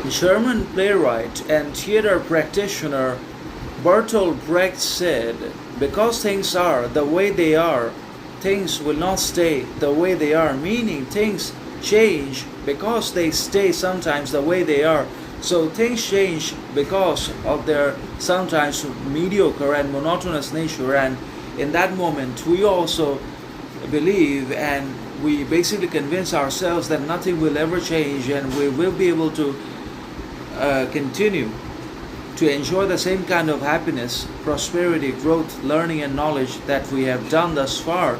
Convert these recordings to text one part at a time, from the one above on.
German playwright and theater practitioner Bertolt Brecht said, because things are the way they are, things will not stay the way they are, meaning things change because they stay sometimes the way they are. So things change because of their sometimes mediocre and monotonous nature, and in that moment we also believe and we basically convince ourselves that nothing will ever change and we will be able to continue to enjoy the same kind of happiness, prosperity, growth, learning, and knowledge that we have done thus far.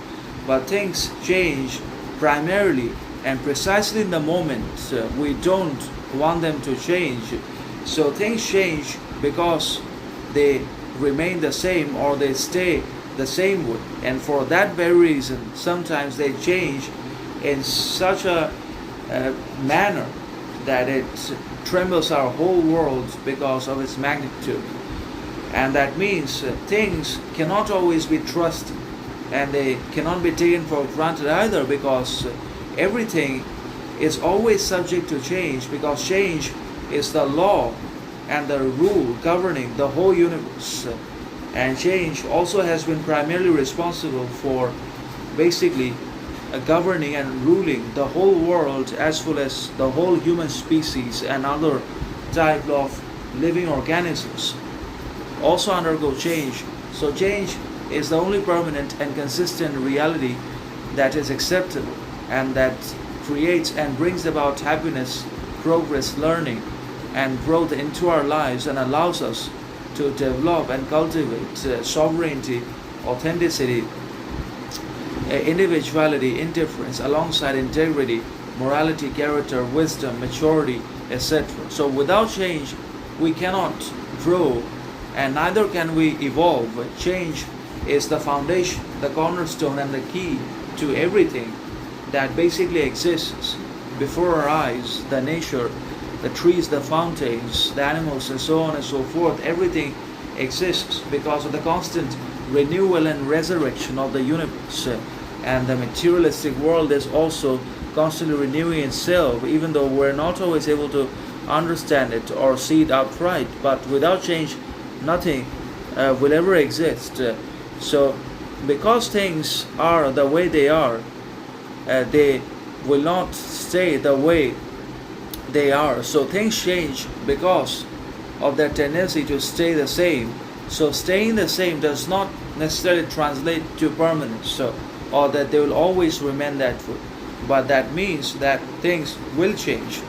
But things change primarily and precisely in the moment we don't want them to change. So things change because they remain the same or they stay the same way. And for that very reason, sometimes they change in such a manner that it trembles our whole world because of its magnitude. And that means things cannot always be trusted and they cannot be taken for granted either, because everything is always subject to change, because change is the law and the rule governing the whole universe. And change also has been primarily responsible for basically governing and ruling the whole world, as well as the whole human species and other type of living organisms also undergo change. So change is the only permanent and consistent reality that is acceptable and that creates and brings about happiness, progress, learning, and growth into our lives, and allows us to develop and cultivate sovereignty, authenticity, individuality, indifference, alongside integrity, morality, character, wisdom, maturity, etc. So without change, we cannot grow and neither can we evolve. Change is the foundation, the cornerstone, and the key to everything that basically exists before our eyes. The nature, the trees, the fountains, the animals, and so on and so forth, everything exists because of the constant renewal and resurrection of the universe. And the materialistic world is also constantly renewing itself, even though we're not always able to understand it or see it outright. But without change, nothing will ever exist. So because things are the way they are, they will not stay the way they are. So things change because of their tendency to stay the same. So staying the same does not necessarily translate to permanence, or that they will always remain that way. But that means that things will change.